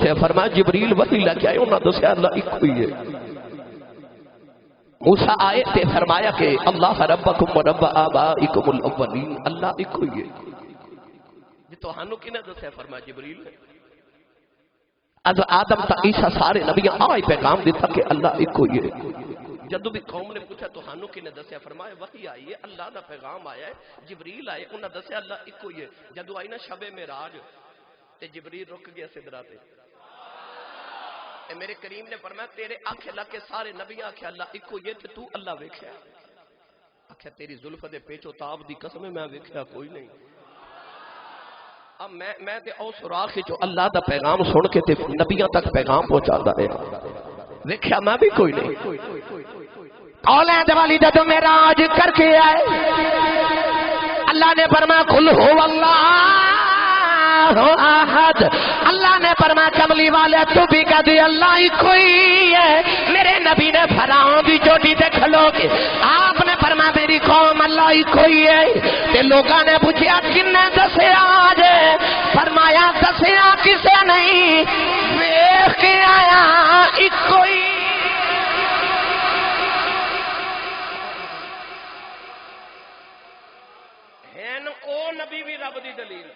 دسیا فرمایا جبریل وحی لے کے آئے انہاں دسیا اللہ ایک ہوئی ہے موسیٰ آئے تے فرمایا کہ اللہ ربکم و رب آبائکم الاولین اللہ ایک ہوئی ہے جی تو ہانو کی نے دسیا فرمایا جبریل نے از آدم تا عیسیٰ سارے نبیاں آئی پیغام دیتا کہ اللہ ایک ہوئی ہے جدو بھی قوم نے پوچھا تو ہانو کی نے دسیا فرمایا وحی آئی ہے اللہ دا پیغام آیا ہے جبریل آئے انہاں دسیا اللہ ایک ہوئی ہے جدو آئی نا شب معراج تے جبریل رک گیا سدرہ تے اے میرے کریم نے فرمایا تیرے آنکھیں لگے سارے نبی آنکھیں اللہ ایک ہوئی ہے تے تو اللہ ویکھیا آنکھیں تیری زلف دے پیچو تاب دی قسم ہے میں ویکھیا کوئی نہیں اب میں تے او سوراخ جو اللہ دا پیغام سن کے تے نبیاں تک پیغام پہنچاتا ہے ویکھیا میں بھی کوئی نہیں اولاد والی جدو معراج کر کے آئے اللہ نے فرمایا قل هو اللہ احد اللہ نے فرمایا کملی والے تو بھی کہہ دی اللہ ہی کوئی ہے میرے نبی نے فرعون دی چوٹی تے کھلو کے آپ نے فرمایا میری قوم اللہ ہی کوئی ہے تے لوگاں نے پوچھا کنے دسیا آج فرمایا دسیا کسے نہیں ویکھ کے آیا ایک کوئی او نبی بھی رب دی دلیل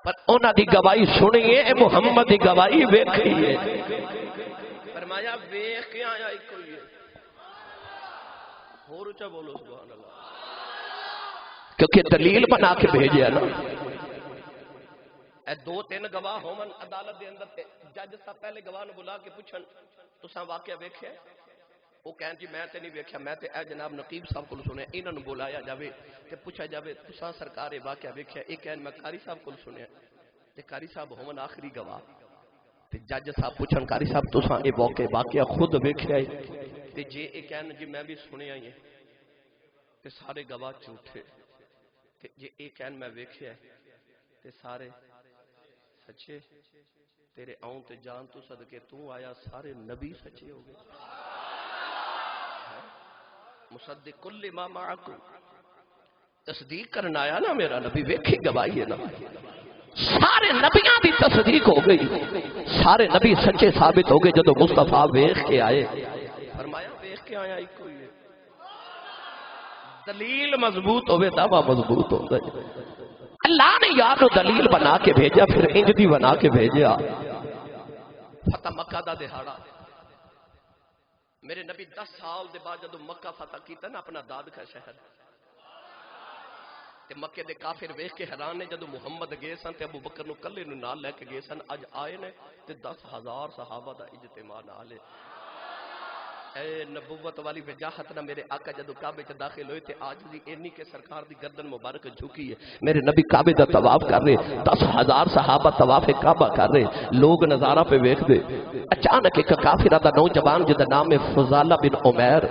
پر انہاں دی گواہی سنیے اے محمد دی گواہی ویکھیے فرمایا ویکھ کے آیا ایک ہوئی ہے اور اچھا بولو سبحان اللہ کیونکہ دلیل بنا کے بھیجیا نا اے دو تین گواہ ہومن عدالت دے اندر جج صاحب پہلے گواہ نو بلا کے پوچھن تساں واقعہ ویکھیا وہ کہن جی میں تے نہیں ویکھیا میں تے اے جناب نقیب صاحب کو سنیا انہاں نو بلایا جاوے تے پوچھا جاوے تساں سرکار واقعہ ویکھیا اے کہن میں قاری صاحب کو سنیا تے قاری صاحب ہومن آخری گواہ تے جج صاحب پوچھن قاری صاحب تساں اے واقعہ خود ویکھیا ہے تے جے اے کہن جی میں بھی سنیا ہی تے سارے گواہ جھوٹے تے جے اے کہن میں ویکھیا تے سارے سچے تیرے آؤں تے جان تو صدقے تو آیا سارے نبی سچے ہو گئے مصدق کل ما معکم تصدیق کرنا آیا نا میرا نبی ویکھی گواہی ہے نا سارے نبیاں دی تصدیق ہو گئی سارے نبی سچے ثابت ہو گئے جدو مصطفیٰ ویکھ کے آئے فرمایا ویکھ کے آیا ایک کوئی ہے دلیل مضبوط ہوئے دعویٰ مضبوط ہو گئے اللہ نے یار تو دلیل بنا کے بھیجا پھر انجدی بنا کے بھیجا فتح مکہ دا دہاڑا میرے نبی 10 سال دے بعد جدو مکہ فتح کیتا نا اپنا داد کا شہر تے مکے دے کافر ویکھ کے حیران نے جدو محمد گئے سن تے ابو بکر نو کلے نو نال لے کے گئے سن اج آئے نے تے 10,000 صحابہ دا اجتماع نال ہے اے نبوت والی وجاہت نہ میرے آقا جدو کعبے چ داخل ہوئے تے آج دی اینی کے سرکار دی گردن مبارک جھکی ہے میرے نبی کعبے دا طواف کر رہے 10,000 صحابہ طواف کعبہ کر رہے لوگ نظارہ پہ ویکھ دے اچانک ایک کافر دا نوجوان جدا نام ہے فضالہ بن عمیر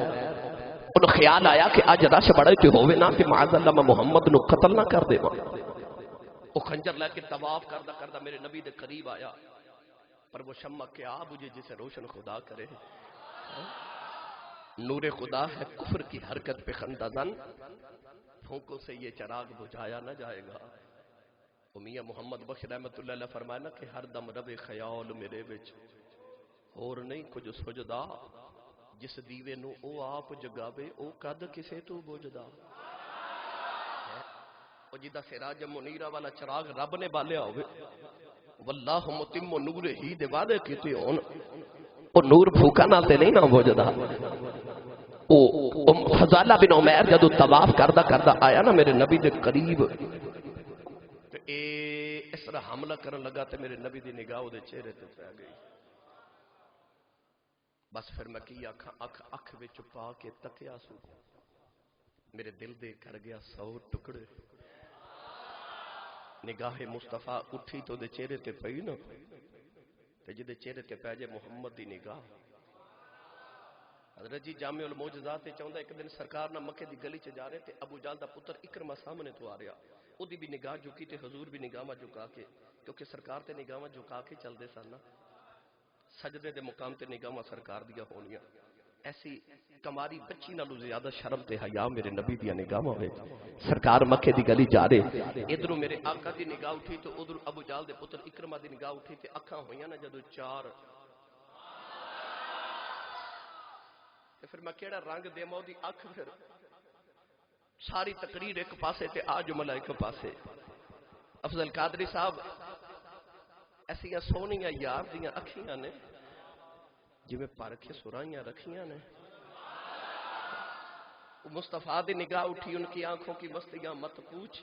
ان خیال آیا کہ آج رش بڑے تے ہوئے نا کہ معاذ اللہ میں محمد نو قتل نہ کر دے وہ خنجر لے کے طواف کردہ کردہ میرے نبی دے قریب آیا پر وہ شمع کیا مجھے جسے روشن خدا کرے نور خدا ہے کفر کی حرکت پہ خندہ زن پھونکوں سے یہ چراغ بجھایا نہ جائے گا میاں محمد بخش رحمت اللہ علیہ فرمایا کہ ہر دم رب خیال میرے وچ اور نہیں کچھ سجدہ جس دیوے نو او آپ جگاوے او کد کسے تو بجدا او جدہ سراج منیرہ والا چراغ رب نے بالیا ہوئے واللہ متم نور ہی دے وعدے کیتے ہون او نور پھوکا نال تے نہیں نہ بجدا او فضالہ بن عمیر جدو طواف کردہ کردہ آیا نا میرے نبی دے قریب تے اے اس طرح حملہ کرن لگا تے میرے نبی دی نگاہ دے چہرے تے پہ گئی بس پھر میں کی اکھ وچ پا کے تکیا سو میرے دل دے کر گیا 100 ٹکڑے نگاہ مصطفیٰ اٹھی تو دے چہرے تے پئی نا تے جدے چہرے تے پہ جے محمد دی نگاہ حضرت جی جامع المعجزات چاہندا ایک دن سرکار نہ مکے دی گلی چ جا رہے تے ابو جہل دا پتر اکرمہ سامنے تو آ رہا او دی بھی نگاہ جھکی تے حضور بھی نگاہ جھکا کے کیونکہ سرکار تے نگاہ جھکا کے چل دے سن سجدے دے مقام تے نگاہ سرکار دیا ہونیاں ایسی کماری بچی نالوں زیادہ شرم تے حیا میرے نبی دی نگاہاں وچ سرکار مکے دی گلی جا رہے ادھروں میرے آقا دی نگاہ اٹھی تو ادھر ابو جال دے پتر اکرمہ دی نگاہ اٹھی تے اکھاں ہویاں نا جدوں چار تے پھر میں کیڑا رنگ دیواں دی اکھ پھر ساری تقریر ایک پاسے تے آ جملہ ایک پاسے افضل قادری صاحب ایسیاں سونیاں یار دیاں اکھیاں نے جی میں پارکھے سرائیاں رکھیاں نے مصطفیٰ دی نگاہ اٹھی ان کی آنکھوں کی مستیاں مت پوچھ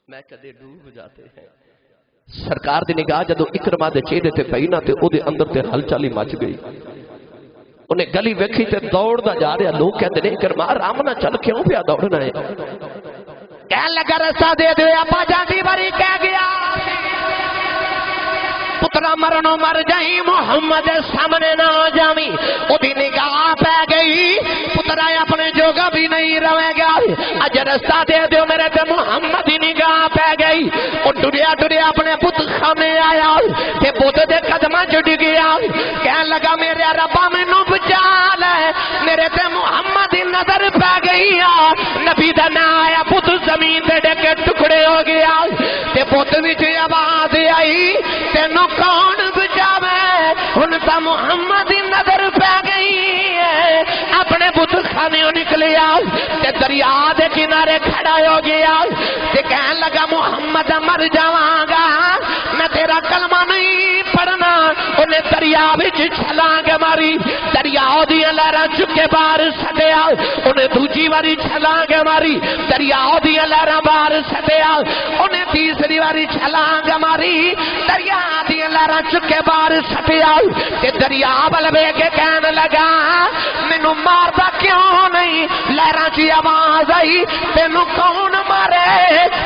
میں کدے ڈوب جاتے ہیں سرکار دی نگاہ جدو اکرما دے چہرے تے پئی نا تے او دے اندر تے ہلچل ہی مچ گئی انہیں گلی ویکھی تے دوڑدا جا رہا لوگ کہتے نے اکرما آرام نہ چل کیوں پیا دوڑنا ہے کہنے لگا رستہ دے دے ابا جاندی بری کہہ گیا پترا مرنو مر جائی محمد سامنے نہ جامی او دی نگاہ پہ گئی پترا اپنے جوگا بھی نہیں روے گا اج رستہ دے دیو میرے تے محمد دی نگاہ پہ گئی او ڈریا ڈریا اپنے بت خانے آیا تے بت دے قدماں جڑ گیا کہنے لگا میرے ربا مینوں بچا لے میرے تے محمد دی نظر پہ گئی نبی دا نا آیا بت زمین تے ڈے ٹکڑے ہو گیا تے بت وچ آواز آئی تینوں کون بچاوے ہن تا محمد دی نظر پہ گئی ہے اپنے بت خانیوں نکلیا تے دریا دے کنارے کھڑا ہو گیا تے کہنے لگا محمد مر جاواں گا میں تیرا کلمہ نہیں پڑھنا انہیں دریا وچ چھلانگ ماری دریا دیاں لہراں چکے باہر سٹیا انہیں دوجی واری چھلانگ ماری دریا دیاں لہراں باہر سٹیا انہیں تیسری واری چھلانگ ماری دریا دیاں لہراں چکے باہر سٹیا تے دریا ول ویکھ کے کہنے لگا مینوں ماردا کیوں نہیں لہراں چ آواز آئی تینوں کون مارے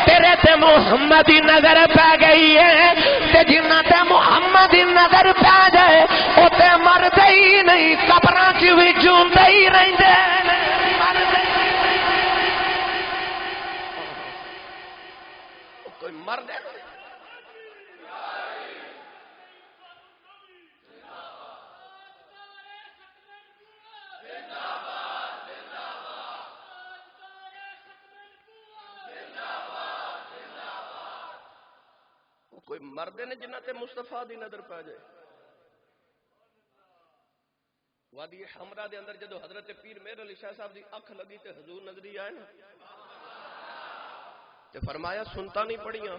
تیرے تے محمد دی نظر پہ گئی ہے تے جنہ تے محمد دی نظر پہ جائے او تے مردے ہی نہیں قبراں چ وی جوندے ہی رہندے کوئی مرد ہے کوئی مرد نے جنہ تے مصطفیٰ دی نظر پہ جائے وادی حمرہ دے اندر جدو حضرت پیر مہر علی شاہ صاحب دی اکھ لگی تے حضور نظری آئے نا تے فرمایا سنتا نہیں پڑیاں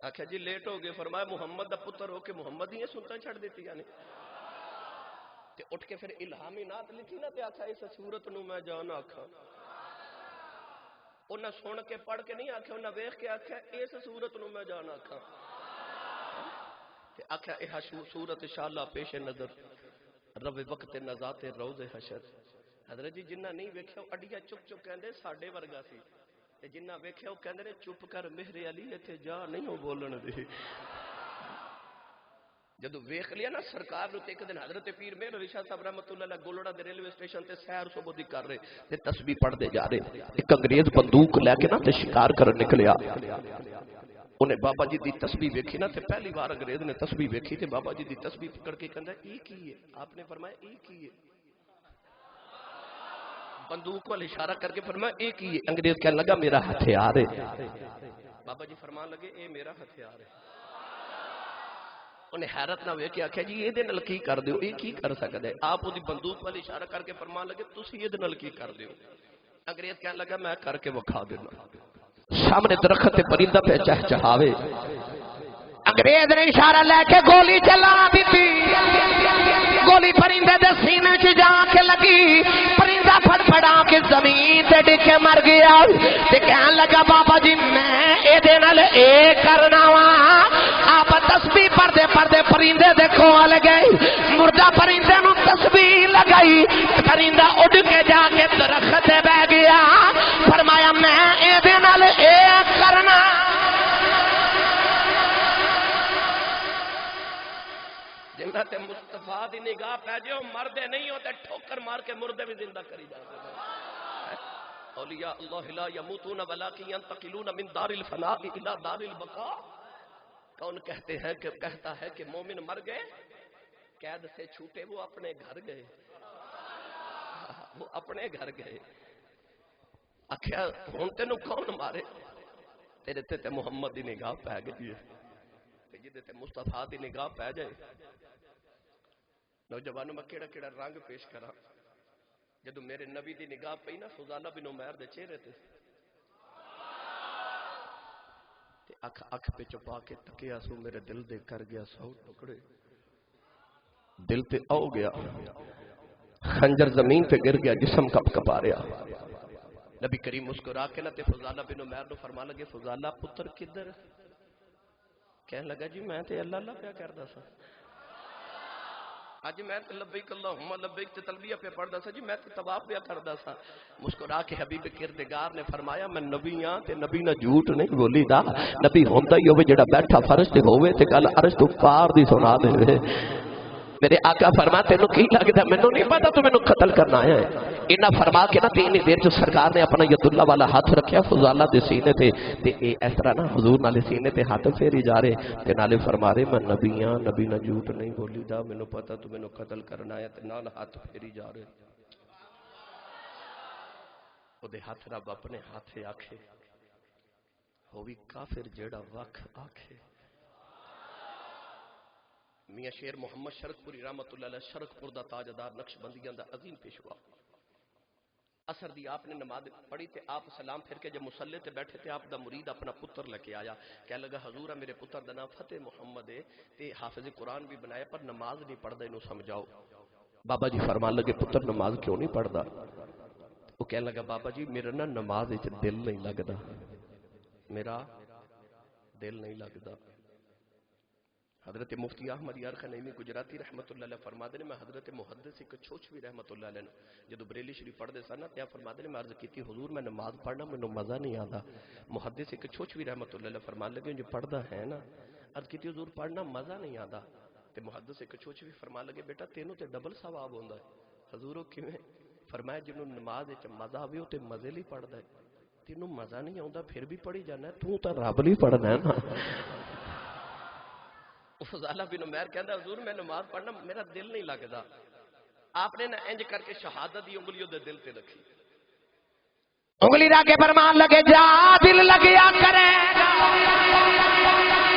آکھا جی لیٹ ہو گئے فرمایا محمد دا پتر ہو کے محمد ہی سنتا چھڑ دیتی یعنی تے اٹھ کے پھر الہامی نعت لکھی نا تے آکھا اس صورت نو میں جان آکھا انہاں سن کے پڑھ کے نہیں آکھا انہاں ویکھ کے آکھا اس صورت نو میں جان آکھا تے آکھا اے صورت انشاءاللہ پیش نظر رب وقت نزات روز حشر حضرت جی جنہ نہیں ویکھیا اڈیا چپ چپ کہندے ساڈے ورگا سی تے جنہ ویکھیا کہندے نے چپ کر مہر علی ایتھے جا نہیں ہو بولن دے جدو ویکھ لیا نا سرکار نو تے ایک دن حضرت پیر مہر علی شاہ صاحب رحمۃ اللہ علیہ گولڑا دے ریلوے اسٹیشن تے سیر صبح دی کر رہے تے تسبیح پڑھدے جا رہے ایک انگریز بندوق لے کے نا تے شکار کرن نکلیا انہیں بابا جی دی تسبیح ویکھی نا تے پہلی بار انگریز نے تسبیح ویکھی تے بابا جی دی تسبیح پکڑ کے کہندا ای کی ہے آپ نے فرمایا ای کی ہے بندوق وال اشارہ کر کے فرمایا اے کی ہے انگریز کہنے لگا میرا ہتھیار ہے بابا جی فرمان لگے اے میرا ہتھیار ہے انہیں حیرت نہ ہوئے کہ آکھیا جی یہ دے نال کی کر دیو یہ کی کر سکدا ہے آپ وہ دی بندوق وال اشارہ کر کے فرمان لگے تسی یہ دے نال کی کر دیو انگریز کہنے لگا میں کر کے وکھا دینا سامنے درخت تے پرندہ پہ چہچہاوے انگریز نے اشارہ لے کے گولی چلا دیتی گولی پرندے دے سینے چ جا کے لگی پرندہ پھڑ پھڑا کے زمین تے ڈکے مر گیا تے کہن لگا بابا جی میں اے دے نال اے کرنا وا آپ تسبیح پڑھدے پڑھدے پرندے دے کول گئے مردہ پرندے نو تسبیح لگائی پرندہ اڑ کے جا کے درخت تے بیٹھ گیا فرمایا میں اے دے نال اے کرنا جنہ تے مصطفیٰ دی نگاہ پہ جو مردے نہیں ہوتے ٹھوکر مار کے مردے بھی زندہ کری جاتے ہیں اولیاء اللہ لا یموتون ولکن ینتقلون من دار الفناء الى دار البقاء کون کہتے ہیں کہ مومن مر گئے قید سے چھوٹے وہ اپنے گھر گئے وہ اپنے گھر گئے آخیا ہوں تینوں کون مارے تیرے تے محمد دی نگاہ پی گئی ہے جی تے مصطفیٰ دی نگاہ پی جائے نوجوانوں میں کیڑا کیڑا رنگ پیش کرا جدو میرے نبی دی نگاہ پئی نا فضالہ بن عمیر دے چہرے تے اکھ پہ چپا کے تکیا سو میرے دل دے کر گیا سو ٹکڑے دل تے آؤ گیا خنجر زمین پہ گر گیا جسم کپ کپا رہا نبی کریم مسکرا کے نہ تے فضالہ بن عمیر نو فرما لگے فضالہ پتر کدھر کہنے لگا جی میں تے اللہ اللہ پیا کردا سا اج میں تے لبیک اللہم لبیک تے تلبیہ پہ پڑھدا سا جی میں تے طواف پیا کردا سا مسکرا کے حبیب کردگار نے فرمایا میں نبی ہاں تے نبی نہ جھوٹ نہیں بولی دا نبی ہوندا ہی ہوے جڑا بیٹھا فرش تے ہوے تے گل عرش تو پار دی سنا دے میرے آقا فرما تینوں کی لگدا مینوں نہیں پتا تو مینوں قتل کرنا آیا ہے انہاں فرما کے نہ تین دیر جو سرکار نے اپنا ید اللہ والا ہاتھ رکھیا فضالہ دے سینے تے اے اس طرح نا حضور نالے سینے تے ہاتھ پھیری جا رہے تے نالے فرما رہے میں نبی ہاں نبی نہ جھوٹ نہیں بولی دا مینوں پتا تو مینوں قتل کرنا آیا تے نال ہاتھ پھیری جا رہے او دے ہاتھ رب اپنے ہاتھ آکھے ہووی کافر جیڑا وکھ آکھے میاں شیر محمد شرک پوری رحمت اللہ علیہ شرک پور دا تاجدار نقش بندیاں دا عظیم پیشوا اثر دی آپ نے نماز پڑھی تے آپ سلام پھر کے جب مصلی تے بیٹھے تے آپ دا مرید اپنا پتر لے کے آیا کہنے لگا حضور میرے پتر دا نام فتح محمد ہے تے حافظ قرآن بھی بنایا پر نماز نہیں پڑھدا انہوں سمجھاؤ بابا جی فرمان لگے پتر نماز کیوں نہیں پڑھدا وہ کہنے لگا بابا جی میرا نا نماز وچ دل نہیں لگدا میرا دل نہیں لگدا حضرت مفتی احمد یار خنیمی گجراتی رحمت اللہ علیہ فرماتے ہیں میں حضرت محدث ایک چھوچوی رحمت اللہ علیہ جدو بریلی شریف پڑھ دے سا نا تیا فرماتے ہیں میں عرض کیتی حضور میں نماز پڑھنا مینوں مزہ نہیں آتا محدث ایک چھوچوی رحمت اللہ علیہ فرمان لگے جو پڑھدا ہے نا عرض کیتی حضور پڑھنا مزہ نہیں آتا تے محدث ایک چھوچوی فرمان لگے بیٹا تینوں تے ڈبل ثواب ہوندا ہے حضور کیویں فرمایا جنوں نماز وچ مزہ آوے تے مزے لئی پڑھدا ہے تینوں مزہ نہیں آوندا پھر بھی پڑھی جانا ہے تو تے رب لئی پڑھنا ہے نا فضالہ بن عمیر کہندا حضور میں نماز پڑھنا میرا دل نہیں لگدا آپ نے نہ انج کر کے شہادت دی انگلیوں دے دل تے رکھی انگلی را کے فرمان لگے جا دل لگیا کرے گا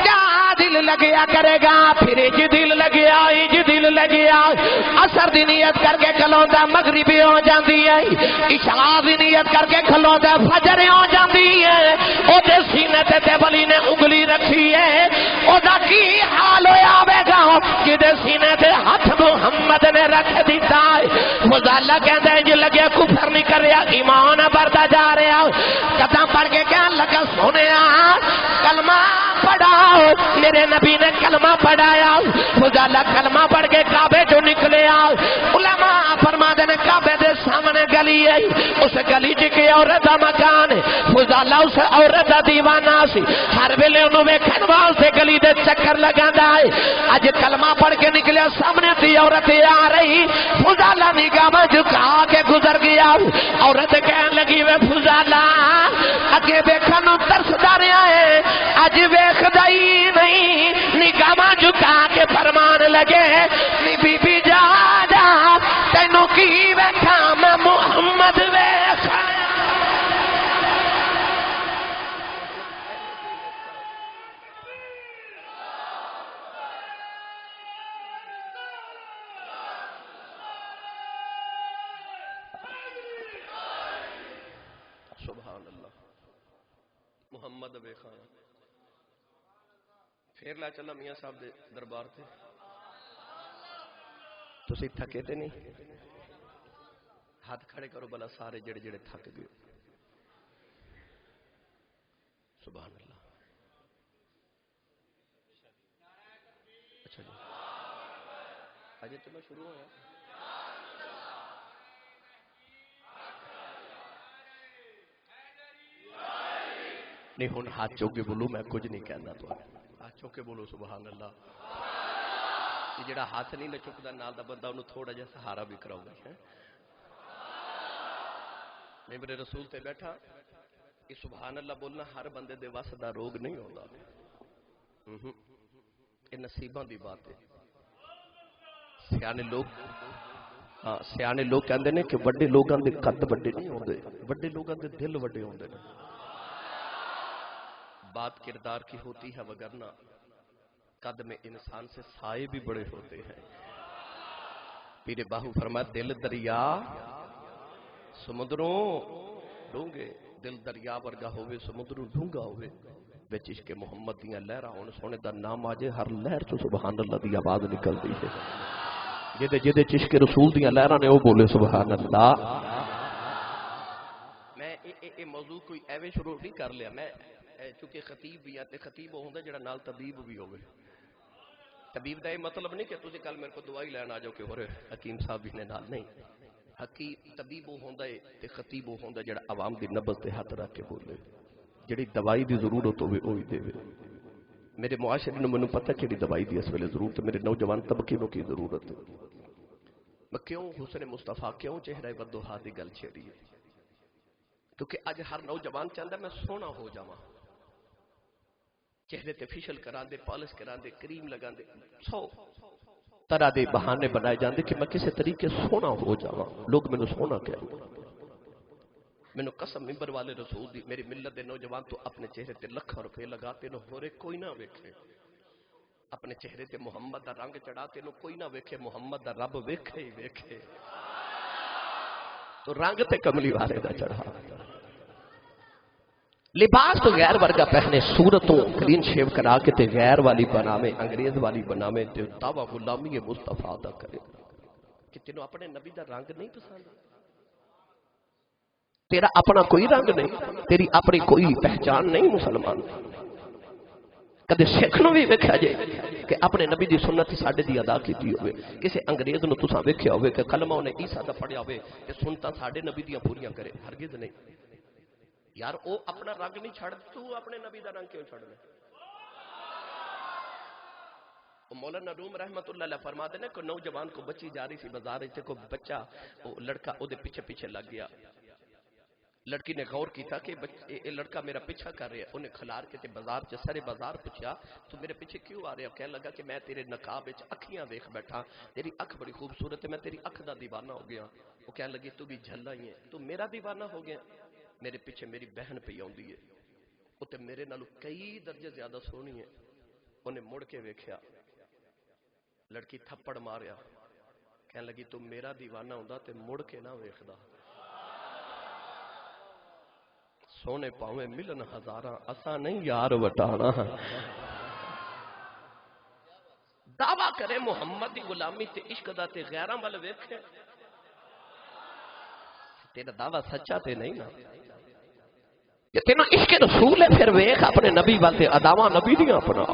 جا دل لگیا کرے گا پھر اج دل لگیا اثر دی نیت کر کے کھلوندا مغربی ہو جاندی ہے عشاء دی نیت کر کے کھلوندا فجر ہو جاندی ہے او دے سینے تے ولی نے انگلی رکھی ہے او دا کی حال ہویا ہوے گا جدے سینے تے ہاتھ محمد نے رکھ دیتا ہے فضالہ کہندا ہے جی لگیا کفر نہیں کریا ایمان بردا جا رہا قدم پڑھ کے کیا لگا سونیا کلمہ پڑھاؤ میرے نبی نے کلمہ پڑھایا فضالہ کلمہ پڑھ کے کعبے جو نکلے علماء فرماتے ہیں کعبے دے سامنے گلی ہے اس گلی چ کے عورت دا مکان ہے فضالہ اس عورت دا دیوانہ سی ہر ویلے انہوں ویکھن واسطے گلی دے چکر لگاندا ہے اج کلمہ پڑھ کے نکلیا سامنے دی عورت آ رہی فضالہ نگاہ جھکا کے گزر گیا عورت کہنے لگی وے فضالہ اگے ویکھن نوں ترسدا رہیا ہے اج ویکھدا ہی نہیں نگاہ جھکا کے فرمان لگے نی بی بی جا جا تینوں کی ویکھا میں محمد ویکھا سبحان اللہ محمد ویکھا پھر لا چلا میاں صاحب دے دربار تے تسی تھکے تے نہیں ہاتھ کھڑے کرو بلا سارے جڑے جڑے تھک گئے سبحان اللہ اچھا جی اجے تو میں شروع ہویا نہیں ہن ہاتھ چوک کے بولو میں کچھ نہیں کہندا تو ہاتھ چوک کے بولو سبحان اللہ یہ جڑا ہاتھ نہیں نہ چکدا نال دا بندہ انہوں تھوڑا جہا سہارا بھی کراؤ گا میں میرے رسول تے بیٹھا یہ سبحان اللہ بولنا ہر بندے دے وس دا روگ نہیں ہوندا یہ نصیباں دی بات ہے سیانے لوگ ہاں سیانے لوگ کہندے نے کہ بڑے لوگاں دے قد بڑے نہیں ہوندے، بڑے لوگاں دے دل بڑے ہوندے نے۔ بات کردار کی ہوتی ہے، وگرنہ قد میں انسان سے سائے بھی بڑے ہوتے ہیں۔ پیر باہو فرمایا دل دریا سمندروں ڈونگے، دل دریا ورگا ہوئے سمندروں ڈونگا ہوئے، وچ عشق محمد دیاں لہراں ہون، سونے دا نام آجے ہر لہر چو سبحان اللہ دی آواز نکلدی ہے۔ جدے عشق رسول دیاں لہراں نے وہ بولے سبحان اللہ۔ میں اے موضوع کوئی ایویں شروع نہیں کر لیا، میں چونکہ خطیب بھی ہے تے خطیب وہ ہوندا جڑا نال طبیب بھی ہوے۔ طبیب دا یہ مطلب نہیں کہ تسی کل میرے کو دوائی لین آ جاؤ کہ ہورے حکیم صاحب بھی نے نال، نہیں۔ حکیم طبیب وہ ہوندا ہے تے خطیب وہ ہوندا جڑا عوام دی نبض تے ہاتھ رکھ کے بولے، جڑی دوائی دی ضرورت ہوے وہی دے۔ میرے معاشرے نوں مینوں پتہ کیڑی دوائی دی اس ویلے ضرورت ہے، میرے نوجوان طبقے نوں کی ضرورت ہے۔ میں کیوں حسن مصطفیٰ کیوں چہرہ ودھوہا دی گل چھیڑی ہے؟ کیونکہ اج ہر نوجوان چاہندا میں سونا ہو جاواں، چہرے تے فیشل کران دے، پالش کران دے، کریم لگان دے، 100 طرح دے بہانے بنائے جاندے کہ میں کسی طریقے سونا ہو جاواں، لوگ مینوں سونا کہہ دے۔ مینوں قسم ممبر والے رسول دی، میری ملت دے نوجوان تو اپنے چہرے تے لاکھاں روپے لگاتے نو ہورے کوئی نہ ویکھے، اپنے چہرے تے محمد دا رنگ چڑھاتے نو کوئی نہ ویکھے، محمد دا رب ویکھے ہی ویکھے۔ تو رنگ تے کملی والے دا چڑھا، لباس تو غیر ورگا پہنے، صورتوں کلین شیو کرا کے تے غیر والی بناویں، انگریز والی بناویں تے دعویٰ غلامی مصطفیٰ دا کرے۔ کہ تینوں اپنے نبی دا رنگ نہیں پسند؟ تیرا اپنا کوئی رنگ نہیں، تیری اپنی کوئی پہچان نہیں مسلمان۔ کدے سکھ نو بھی ویکھیا جے کہ اپنے نبی دی سنت ساڈے دی ادا کیتی ہوئے، کسے انگریز نو تساں ویکھیا ہوئے کہ کلمہ انہیں عیسیٰ دا پڑھیا ہوئے کہ سنتاں ساڈے نبی دیاں پوریاں کرے؟ ہرگز نہیں۔ یار او اپنا رنگ نہیں چھڑ، تو اپنے نبی دا رنگ کیوں چھڑ لے؟ مولانا روم رحمت اللہ علیہ فرماتے ہیں کہ نوجوان کو بچی جا رہی سی بازار سے، کو بچہ لڑکا او دے پیچھے پیچھے لگ گیا۔ لڑکی نے غور کیتا کہ یہ لڑکا میرا پیچھا کر رہا ہے، انہیں کھلار کے تے بازار چ سارے بازار پوچھا تو میرے پیچھے کیوں آ رہا ہے؟ کہنے لگا کہ میں تیرے نقاب وچ اکھیاں دیکھ بیٹھا، تیری اکھ بڑی خوبصورت ہے، میں تیری اکھ دا دیوانہ ہو گیا۔ وہ کہنے لگی تو بھی جھلا ہی ہے، تو میرا دیوانہ ہو گیا؟ میرے پیچھے میری بہن پہ آوندی ہے، وہ تے میرے نالوں کئی درجے زیادہ سونی ہے۔ انہیں مڑ کے ویکھیا، لڑکی تھپڑ ماریا، کہنے لگی تو میرا دیوانہ ہوندا تے مڑ کے نہ ویکھدا۔ سونے پاویں ملن ہزاراں، اساں نہیں یار وٹانا۔ دعویٰ کرے محمد دی غلامی تے عشق دا تے غیراں ول ویکھے، تیرا دعویٰ سچا تے نہیں نا۔ کہ تینوں عشق رسول ہے پھر ویکھ اپنے نبی ول تے اداواں نبی دیاں اپنا۔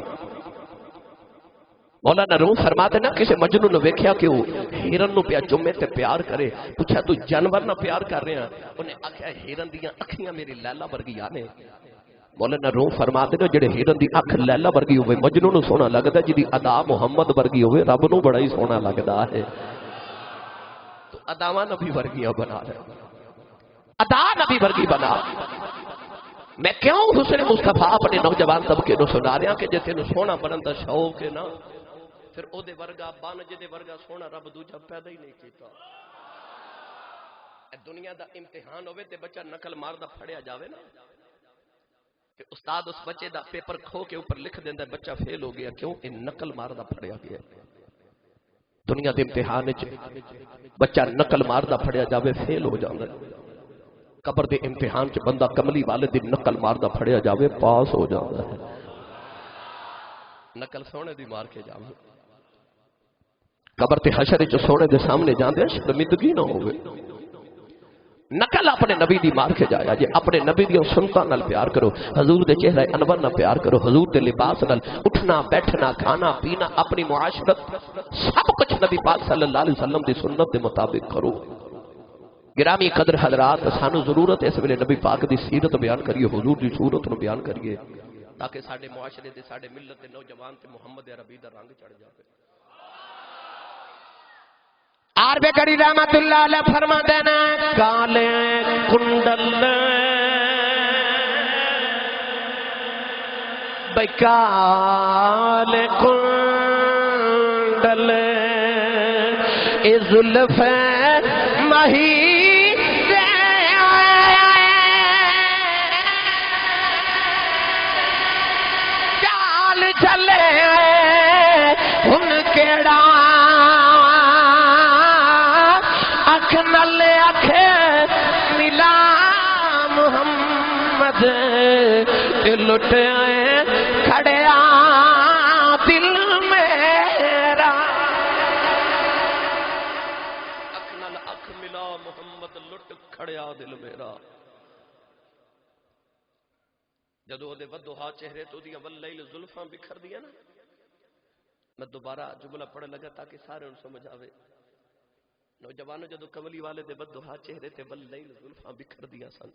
مولانا روم فرماتے نا کسی مجنون نے ویکھیا کہ وہ ہیرن نو پیا چومے تے پیار کرے، پوچھا تو جانور نہ پیار کر رہے ہیں؟ انہیں آکھیا ہیرن دیاں اکھیاں میری لیلا ورگیاں نے۔ مولانا روم فرماتے نا جڑے ہیرن دی اکھ لیلا ورگی ہوئے مجنون نو سونا لگدا، جدی ادا محمد ورگی ہوئے رب نو بڑا ہی سونا لگدا ہے۔ تو اداواں نبی ورگیاں بنا رہے، ادا نبی ورگی بنا۔ میں کیوں حسن مصطفیٰ اپنے نوجوان طبقے نو سنا رہا کہ جے تینوں سونا بنن دا شوق ہے نا، پھر او دے ورگا بن جے دے ورگا سونا رب دوجا پیدا ہی نہیں کیتا۔ دنیا دا امتحان ہوئے تے بچہ نقل مار دا پھڑیا جاوے نا، کہ استاد اس بچے دا پیپر کھو کے اوپر لکھ دیندا بچہ فیل ہو گیا، کیوں؟ ان نقل مار دا پھڑیا گیا۔ دنیا دے امتحان وچ بچہ نقل مار دا پھڑیا جاوے فیل ہو جاندا، قبر دے امتحان چ بندہ کملی والے دی نقل مار دا پھڑیا جاوے پاس ہو جاندا ہے۔ نقل سونے دی مار کے جاوے، قبر تے حشر چ سونے دے سامنے جاندے شرمندگی نہ ہوئے۔ نقل اپنے نبی دی مار کے جایا جے اپنے نبی دی سنتاں نال پیار کرو، حضور دے چہرہ انور نال پیار کرو، حضور دے لباس نال اٹھنا بیٹھنا کھانا پینا اپنی معاشرت سب کچھ نبی پاک صلی اللہ علیہ وسلم دی سنت دے مطابق کرو۔ گرامی قدر حضرات، سانو ضرورت ہے اس ویلے نبی پاک دی سیرت بیان کریے، حضور دی صورت نو بیان کریے، تاکہ ساڈے معاشرے دے ساڈے ملت دے نوجوان تے محمد عربی دا رنگ چڑھ جاوے۔ عارف گڑی رحمت اللہ علیہ فرما دینا کالے کنڈل بھائی کالے کنڈل اے زلفیں مہی چال چلے ہن کیڑا اکھ نل اکھ ملا محمد لٹ کھڑیا دل میرا اکھ نال اکھ ملا محمد لٹ کھڑیا دل میرا جدو دے ودوہا چہرے تو دیاں واللیل زلفاں بکھر دیا نا میں دوبارہ جملہ پڑھ لگا تاکہ سارے ان سمجھ آوے نوجوانوں جدو کملی والے دے ودوہا چہرے تے واللیل زلفاں بکھر دیا سن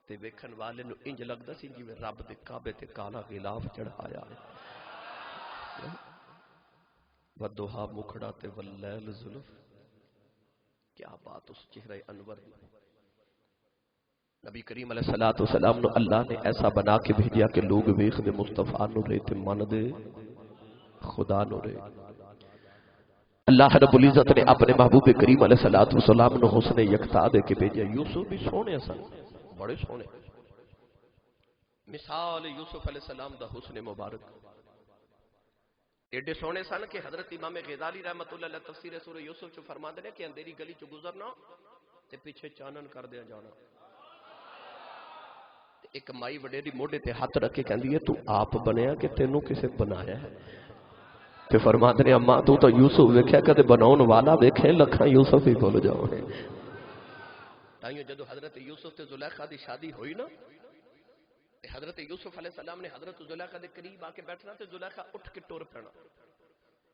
تے ویکھن والے نو انج لگدا سی جویں رب دے کعبے تے کالا غلاف چڑھایا ہے ودوہا مکھڑا تے واللیل زلف کیا بات اس چہرے انور دی نبی کریم علیہ السلام نو اللہ نے ایسا بنا کے بھیجیا کہ لوگ ویکھ دے مصطفیٰ نو رہے تے من دے خدا نو رہے اللہ رب العزت نے اپنے محبوب کریم علیہ السلام نو حسن یکتا دے کے بھیجیا یوسف بھی سونے سن بڑے سونے مثال یوسف علیہ السلام دا حسن مبارک ایڈے سونے سن کہ حضرت امام غزالی رحمت اللہ علیہ تفسیر سورہ یوسف چو فرما دے کہ اندھیری گلی چو گزرنا تے پیچھے چانن کر دیا جانا ایک مائی وڈیری موڑے تے ہاتھ رکھ کے کہندی ہے تو آپ بنیا کہ تینوں کسے بنایا ہے تے فرما دے اماں تو یوسف ویکھیا کدے بناون والا ویکھے لکھاں یوسف ہی بھول جاؤ تائیوں جدو حضرت یوسف تے زلیخا دی شادی ہوئی نا حضرت یوسف علیہ السلام نے حضرت زلیخا دے قریب آ کے بیٹھنا تے زلیخا اٹھ کے ٹور پینا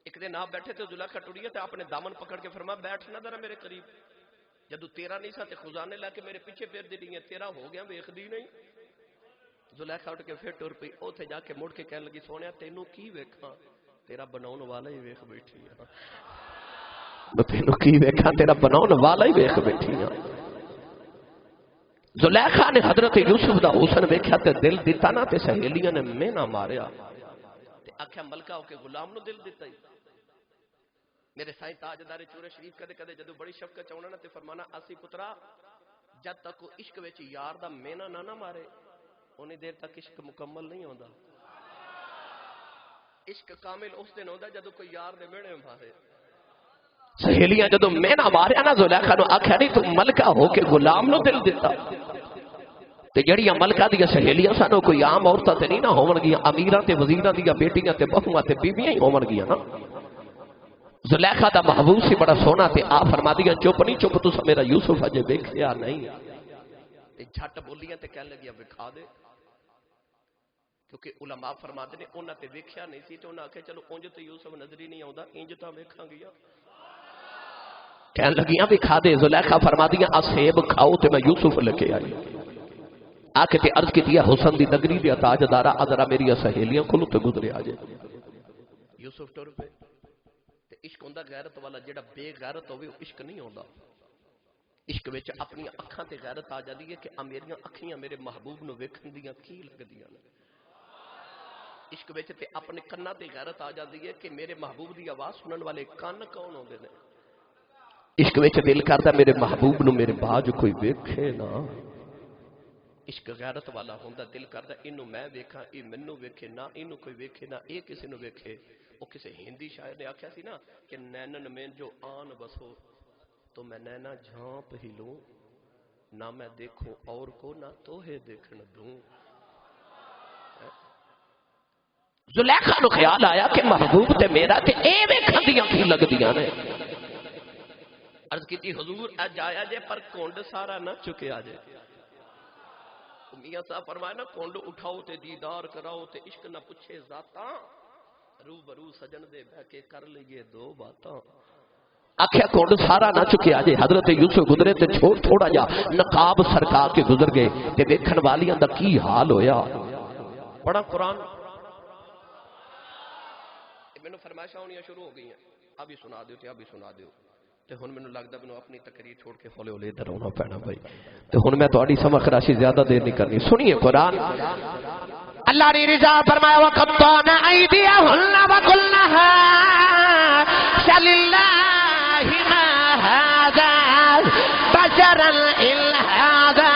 ایک دن آپ بیٹھے تے زلیخا ٹوری تے آپ نے دامن پکڑ کے فرمایا بیٹھنا ذرا میرے قریب جدو تیرا نہیں سا تے خزانے لا کے میرے پیچھے پھیر دی نہیں ہے تیرا ہو گیا ویکھ دی نہیں زلیخا اٹھ کے پھر ٹور پئی اوتھے جا کے مڑ کے کہنے لگی سونیا تینوں کی ویکھاں تیرا بناون والا ہی ویکھ بیٹھی ہے تینوں کی ویکھاں تیرا بناون والا ہی ویکھ بیٹھی ہے زلیخا نے حضرت یوسف دا حسن ویکھیا تے دل دیتا نا تے سہیلیاں نے مینا ماریا تے آکھیا ملکہ ہو کے غلام نو دل دیتا ہی میرے سائیں تاجدار چورے شریف کدے کدے جدو بڑی شفقت چاونا نا تے فرمانا اسی پترا جد تک عشق وچ یار دا مینا نہ مارے انہی دیر تک عشق مکمل نہیں ہوندا عشق کامل اس دن ہوندا جدو کوئی یار دے مینے مارے سہیلیاں جدو مینا ماریا نا زلیخا نو آکھیا نہیں تو ملکہ ہو کے غلام نو دل دیتا تے جڑیاں ملکہ دیا سہیلیاں سانو کوئی عام عورتاں تے نہیں نہ ہون گیاں امیراں تے وزیراں دیا بیٹیاں تے بہواں تے بیویاں ہی ہون گیاں نا زلیخا دا محبوب سی بڑا سونا تے آ فرما دیا چپ نہیں چپ تو میرا یوسف اجے ویکھیا نہیں تے جھٹ بولیاں تے کہن لگیا وکھا دے کیونکہ علماء فرماتے نے انہاں تے ویکھیا نہیں سی تے انہاں آکھیا چلو اونج تے یوسف نظر ہی نہیں آوندا انج تاں ویکھاں گیا کہن لگیاں بھی کھا دے زلیخا فرما دیا سیب کھاؤ تے میں یوسف لے کے آئی آکے تے عرض کی دیا حسن دی نگری دیا تاجدارا ادرا میری سہیلیاں کھلو تے گزرے آجے یوسف ٹور پہ تے عشق ہوندا غیرت والا جڑا بے غیرت ہوئے عشق نہیں ہوندا عشق وچ اپنی اکھاں تے غیرت آ جاندی ہے کہ میریاں اکھیاں میرے محبوب نو ویکھن دیاں کی لگدیاں نے عشق وچ تے اپنے کنا تے غیرت آ جاندی ہے کہ میرے محبوب دی آواز سنن والے کان کون ہوندے نے عشق وچ دل کردا میرے محبوب نو میرے باج کوئی ویکھے نا عشق غیرت والا ہوندا دل کردا اینو میں ویکھاں اے مینوں ویکھے نا اینو کوئی ویکھے نا اے کسے نو ویکھے او کسے ہندی شاعر نے آکھیا سی نا کہ نینن میں جو آن بسو تو میں نینا جھانپ ہی لوں نہ میں دیکھوں اور کو نہ توہے دیکھن دوں زلیخا نو خیال آیا کہ محبوب تے میرا تے اے ویکھن دیاں کی لگدیاں نے عرض کی تھی حضور اج آیا جے پر کونڈ سارا نہ چکے آجے میاں صاحب فرمایا نا کونڈ اٹھاؤ تے دیدار کراؤ تے عشق نہ پوچھے ذاتاں روبرو سجن دے بہ کے کر لئیے دو باتاں آکھیا کونڈ سارا نہ چکے آجے حضرت یوسف گزرے تے چھوڑ تھوڑا جا نقاب سرکا کے گزر گئے تے ویکھن والیاں دا کی حال ہویا بڑا قرآن میں نے فرمائشاں ہونیاں شروع ہو گئی ہیں ابھی سنا دیو تے ابھی سنا دیو تے ہن مینوں لگدا مینوں اپنی تقریر چھوڑ کے ہولے ہولے ادھر آنا پینا بھائی تے ہن میں تہاڈی سمجھ خراشی زیادہ دیر نہیں کرنی سنیے قرآن اللہ نے رضا فرمایا وقطعنا ایدیہن وقلنا للہ ما ھذا بشرا إن هذا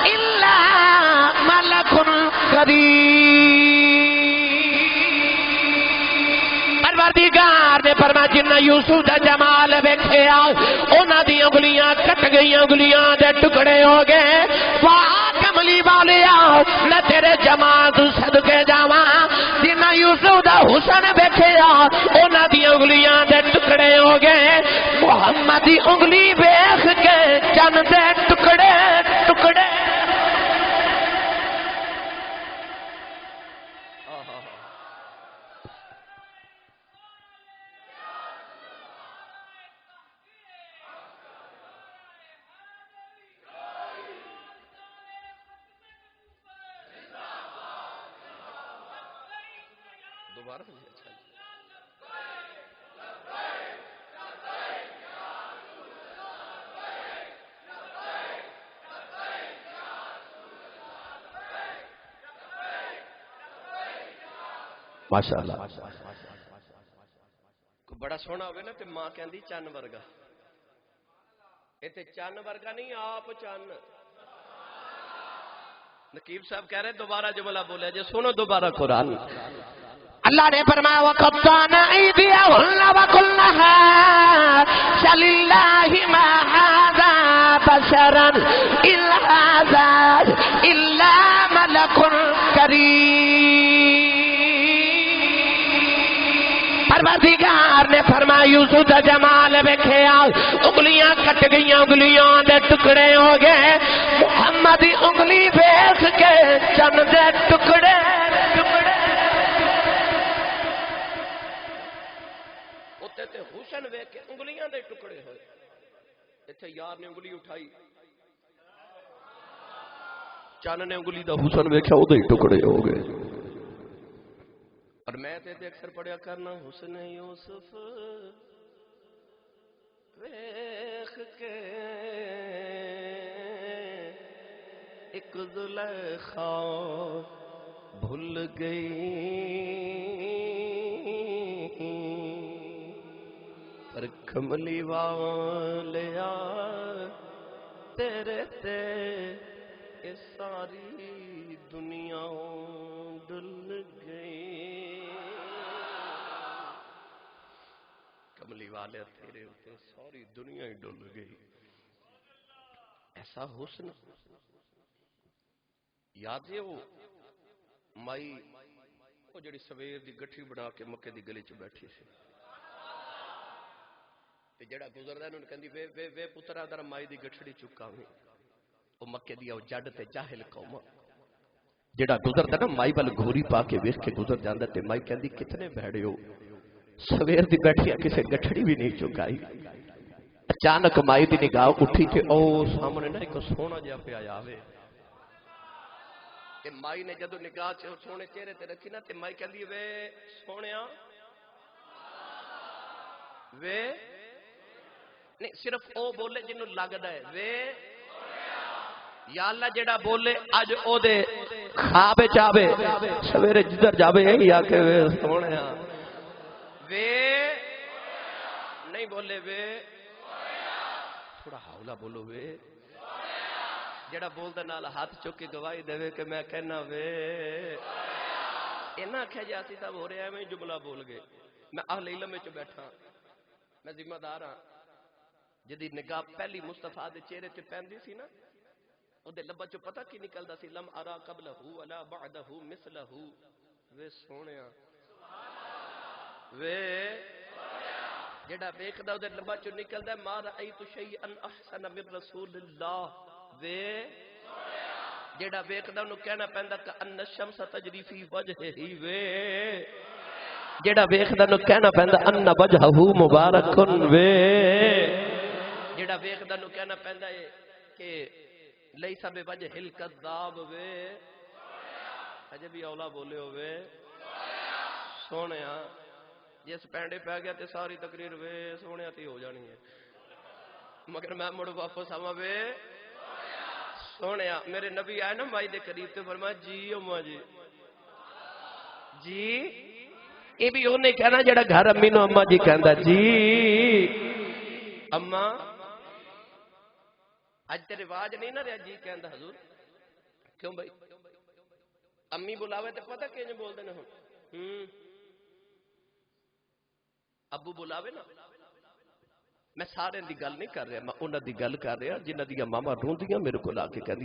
إلا ملك كريم پروردگار نے فرمایا جنہ یوسف دا جمال ویکھیا انہاں دی انگلیاں کٹ گئیاں انگلیاں دے ٹکڑے ہو گئے واہ کملی والیا میں تیرے جمال تو صدقے جاواں جنہ یوسف دا حسن ویکھیا انہاں دی انگلیاں دے ٹکڑے ہو گئے محمد دی انگلی ویکھ کے چن دے ٹکڑے ٹکڑے دوبارہ ماشاءاللہ بڑا سونا ہوئے نا تے ماں کہندی چن ورگا ایتھے چن ورگا نہیں آپ چن نقیب صاحب کہہ رہے دوبارہ جملہ بولے جے سنو دوبارہ قرآن اللہ نے فرمایا وَقَطَّعْنَا أَيْدِيَهُنَّ وَقُلْنَا حَاشَ لِلَّهِ مَا هَذَا بَشَرًا إِنْ هَذَا إِلَّا مَلَكٌ كَرِيمٌ پروردگار نے فرمایا یوسف دا جمال ویکھیا انگلیاں کٹ گئیاں انگلیاں دے ٹکڑے ہو گئے محمد دی انگلی ویکھ کے چن دے ٹکڑے ٹکڑے اوتے تے حسن ویکھ کے انگلیاں دے ٹکڑے ہوئے ایتھے یار نے انگلی اٹھائی چن نے انگلی دا حسن ویکھیا او دے ٹکڑے ہو گئے اور میں تے اکثر پڑھیا کرنا حسن یوسف ویکھ کے ایک زلیخا بھول گئی پر کملی والیا تیرے تے یہ ساری دنیا ڈل گئی کملی والے تیرے تے ساری دنیا ہی ڈل گئی ایسا حسن یاد ہے وہ مائی وہ جڑی سویر دی گٹھی بنا کے مکے دی گلی چ بیٹھی سی تے جڑا گزردا انہوں کہندی وے وے وے پترا در مائی دی گٹھڑی چکاویں او مکے دی او جڈ تے جاہل قوم جڑا گزردا نا مائی ول گھوری پا کے ویکھ کے گزر جاندا تے مائی کہندی کتنے بھڑے ہو سویر دی بیٹھی کسے گٹھڑی بھی نہیں چکائی اچانک مائی دی نگاہ اٹھی تے او سامنے نا ایک سونا جہا پیا آوے تے مائی نے جدو نگاہ سونے چہرے تے رکھی نا تے مائی کہندی وے سونیا وے نہیں صرف او بولے جنوں لگدا ہے وے یا اللہ جڑا بولے اج او دے خواب وچ آوے سویرے جدھر جاوے یہی آ کے وے سونیا وے نہیں بولے وے تھوڑا حولا بولو وے جڑا بولدا نال ہاتھ چک کے گواہی دے کہ میں کہنا وے اینا کہہ جاتی صاحب ہو رہا ہے میں جملہ بول گئے میں اہل علم وچ بیٹھا میں ذمہ دار ہاں جدی نگاہ پہلی مصطفیٰ دے چہرے تے پیندی سی نا او دے لبا چوں پتہ کی نکلدا سی لم ارا قبلہ ولا بعدہ مثلہ وے سونیا وے جڑا ویکھدا او دے لبا چوں نکلدا ما رأیت شیئا احسن من رسول اللہ وے جڑا ویکھدا اونوں کہنا پیندا کہ ان الشمس تجری فی وجہہ وے جڑا ویکھدا اونوں کہنا پیندا ان وجہہ مبارک وے جڑا ویکھدا اونوں کہنا پیندا ہے کہ لیس بوجہ الکذاب وے اجے بھی اولا بولے ہوئے سونیا جس پینڈے پہ گیا تے ساری تقریر وے سونیا تی ہو جانی ہے مگر میں مڑ واپس آواں وے سونیا میرے نبی آئے نا مائی دے قریب تے فرمایا جی اماں جی جی یہ بھی وہ نہیں کہنا جڑا گھر امی نو اماں جی کہندا جی اماں اج تے رواج نہیں نہ رہا جی کہندا حضور کیوں بھائی امی بلاوے تے پتہ کیوں بول دے نا ہن ابو بلاوے نا میں سارے دی گل نہیں کر رہا میں انہاں دی گل کر رہا جنہاں دی ماما روندیاں میرے کول آ کے کہندی